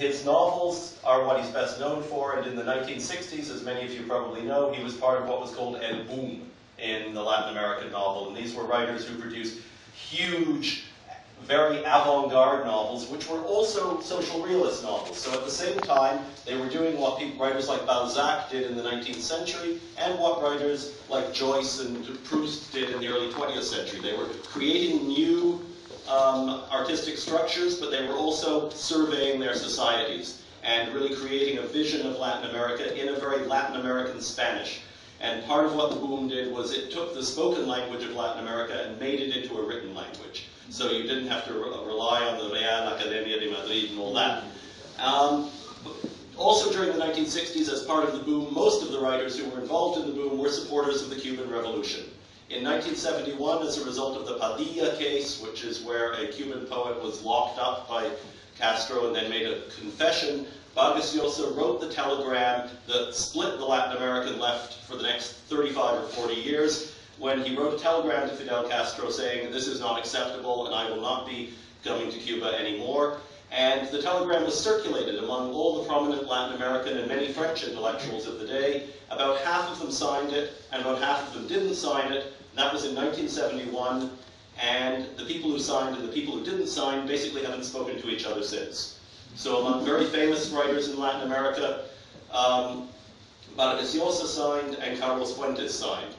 His novels are what he's best known for, and in the 1960s, as many of you probably know, he was part of what was called El Boom in the Latin American novel. And these were writers who produced huge, very avant-garde novels, which were also social realist novels. So at the same time, they were doing what writers like Balzac did in the 19th century, and what writers like Joyce and Proust did in the early 20th century. They were creating new artistic structures, but they were also surveying their societies and really creating a vision of Latin America in a very Latin American Spanish. And part of what the boom did was it took the spoken language of Latin America and made it into a written language. So you didn't have to rely on the Real Academia de Madrid and all that. Also during the 1960s, as part of the boom, most of the writers who were involved in the boom were supporters of the Cuban Revolution. In 1971, as a result of the Padilla case, which is where a Cuban poet was locked up by Castro and then made a confession, Vargas Llosa wrote the telegram that split the Latin American left for the next 35 or 40 years, when he wrote a telegram to Fidel Castro saying, "This is not acceptable and I will not be coming to Cuba anymore." And the telegram was circulated among all the prominent Latin American and many French intellectuals of the day. About half of them signed it, and about half of them didn't sign it. That was in 1971, and the people who signed and the people who didn't sign basically haven't spoken to each other since. So among very famous writers in Latin America, Vargas Llosa signed and Carlos Fuentes signed.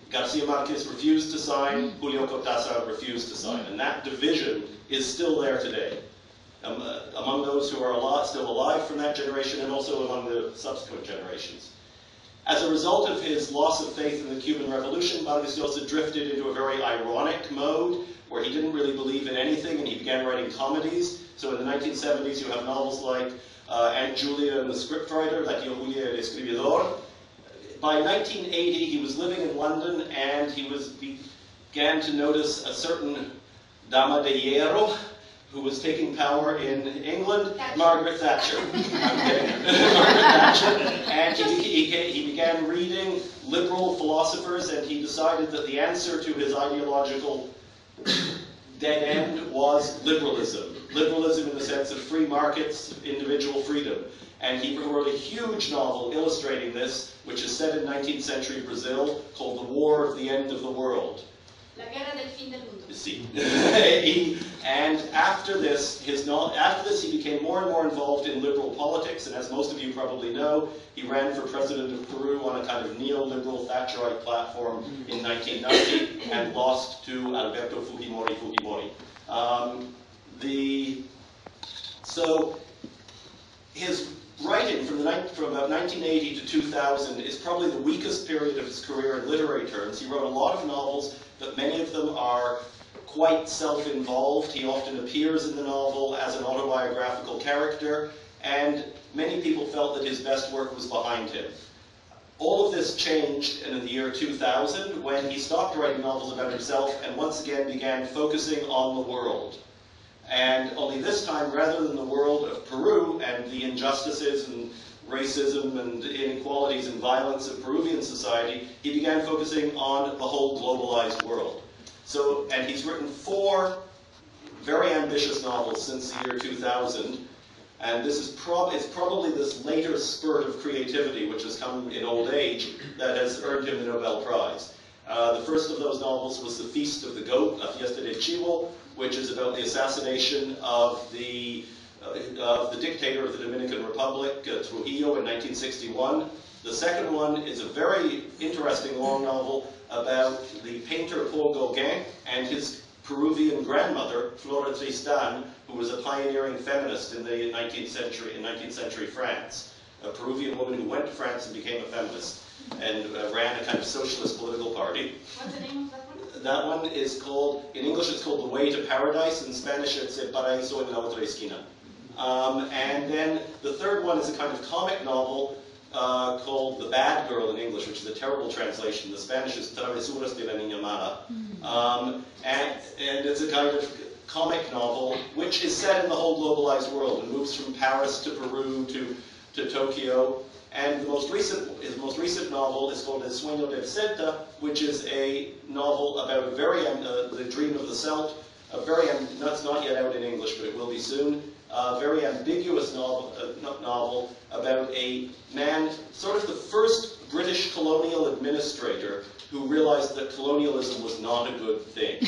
Garcia Marquez refused to sign, Julio Cortázar refused to sign, and that division is still there today. Among those who are still alive from that generation, and also among the subsequent generations. As a result of his loss of faith in the Cuban Revolution, Vargas Llosa drifted into a very ironic mode, where he didn't really believe in anything, and he began writing comedies. So in the 1970s, you have novels like Aunt Julia and the Scriptwriter, La Tía Julia el Escribidor. By 1980, he was living in London, and he began to notice a certain Dama de Hierro, who was taking power in England, Margaret Thatcher. I'm kidding. Margaret Thatcher. And he began reading liberal philosophers, and he decided that the answer to his ideological dead end was liberalism. Liberalism in the sense of free markets, individual freedom. And he wrote a huge novel illustrating this, which is set in 19th century Brazil, called The War of the End of the World. La guerra del fin del mundo. Sí. And after this, he became more and more involved in liberal politics, and as most of you probably know, he ran for president of Peru on a kind of neoliberal Thatcherite platform in 1990 and lost to Alberto Fujimori. So his writing from about 1980 to 2000 is probably the weakest period of his career in literary terms. He wrote a lot of novels, but many of them are quite self-involved. He often appears in the novel as an autobiographical character, and many people felt that his best work was behind him. All of this changed in the year 2000 when he stopped writing novels about himself and once again began focusing on the world. And only this time, rather than the world of Peru and the injustices and racism and inequalities and violence of Peruvian society, he began focusing on the whole globalized world. So, and he's written 4 very ambitious novels since the year 2000, and this is probably this later spurt of creativity, which has come in old age, that has earned him the Nobel Prize. The first of those novels was The Feast of the Goat, La Fiesta del Chivo, which is about the assassination of the dictator of the Dominican Republic, Trujillo, in 1961. The second one is a very interesting long novel about the painter Paul Gauguin and his Peruvian grandmother, Flora Tristan, who was a pioneering feminist in the 19th century France. A Peruvian woman who went to France and became a feminist and ran a kind of socialist political party. What's the name of that one? That one is called, in English it's called The Way to Paradise, in Spanish it's El Paraíso en la otra esquina. And then the third one is a kind of comic novel called The Bad Girl in English, which is a terrible translation. The Spanish is Travesuras de la Niña Mala. And it's a kind of comic novel which is set in the whole globalized world and moves from Paris to Peru to Tokyo. And his most recent novel is called El Sueño del Celta, which is a novel about the dream of the Celt. That's not yet out in English, but it will be soon. very ambiguous novel about a man, sort of the first British colonial administrator who realized that colonialism was not a good thing.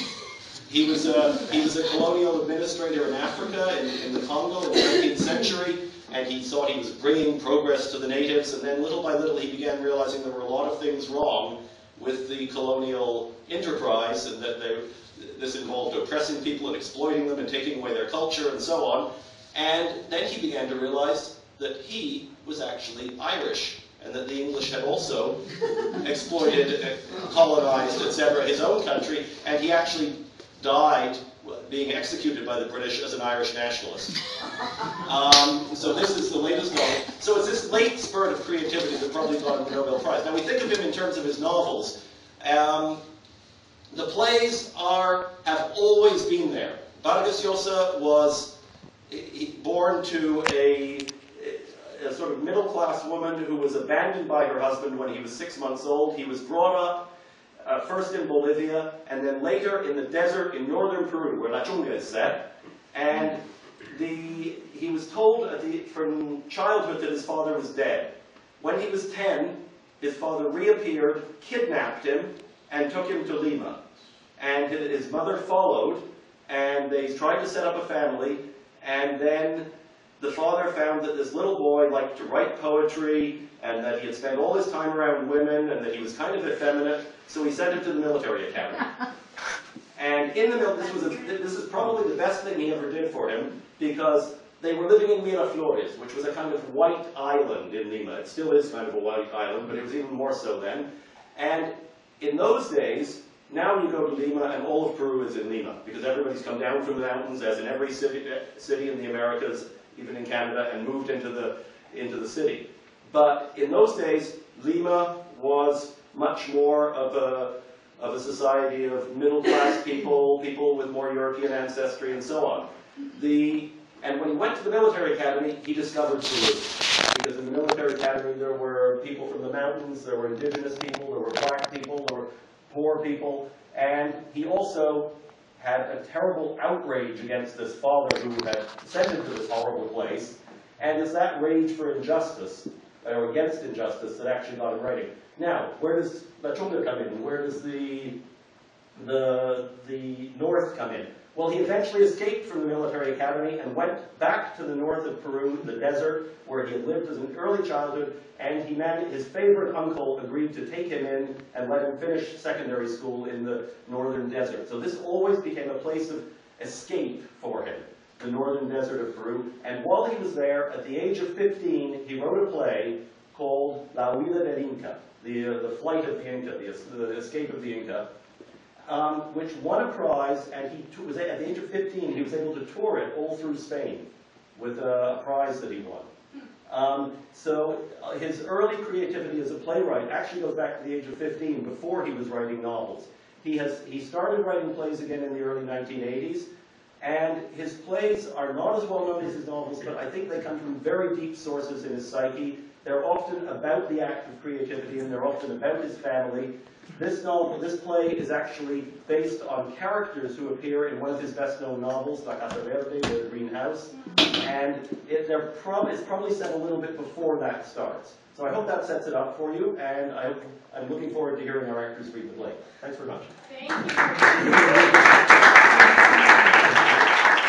He was a colonial administrator in Africa, in the Congo, in the 19th century, and he thought he was bringing progress to the natives, and then little by little he began realizing there were a lot of things wrong with the colonial enterprise, and that this involved oppressing people and exploiting them and taking away their culture and so on. And then he began to realize that he was actually Irish, and that the English had also exploited, colonized, etc., his own country, and he actually died being executed by the British as an Irish nationalist. So this is the latest novel. So it's this late spurt of creativity that probably got him the Nobel Prize. Now we think of him in terms of his novels. The plays have always been there. Vargas Llosa was born to a sort of middle-class woman who was abandoned by her husband when he was 6 months old. He was brought up first in Bolivia, and then later in the desert in northern Peru, where La Chunga is set. And he was told from childhood that his father was dead. When he was 10, his father reappeared, kidnapped him, and took him to Lima. And his mother followed, and they tried to set up a family, and then the father found that this little boy liked to write poetry, and that he had spent all his time around women, and that he was kind of effeminate, so he sent him to the military academy. And in the this is probably the best thing he ever did for him, because they were living in Miraflores, which was a kind of white island in Lima. It still is kind of a white island, but it was even more so then. And in those days, now you go to Lima and all of Peru is in Lima, because everybody's come down from the mountains, as in every city in the Americas, even in Canada, and moved into the city. But in those days, Lima was much more of a society of middle-class people, people with more European ancestry, and so on. And when he went to the military academy, he discovered Peru. Because in the military academy, there were people from the mountains, there were indigenous people, there were black people, there were poor people, and he also had a terrible outrage against this father who had sent him to this horrible place, and it's that rage for injustice, or against injustice, that actually got him writing. Now, where does La Chunga come in? Where does the North come in? Well, he eventually escaped from the military academy and went back to the north of Peru, the desert, where he had lived as an early childhood, and his favorite uncle agreed to take him in and let him finish secondary school in the northern desert. So this always became a place of escape for him, the northern desert of Peru. And while he was there, at the age of 15, he wrote a play called La Huida del Inca, the flight of the Inca, the escape of the Inca, which won a prize, and at the age of 15, he was able to tour it all through Spain with a prize that he won. So his early creativity as a playwright actually goes back to the age of 15, before he was writing novels. He started writing plays again in the early 1980s, and his plays are not as well known as his novels, but I think they come from very deep sources in his psyche. They're often about the act of creativity, and they're often about his family. This play is actually based on characters who appear in one of his best-known novels, La Casa Verde, The Green House, and it's probably set a little bit before that starts. So I hope that sets it up for you, and I'm looking forward to hearing our actors read the play. Thanks very much. Thank you.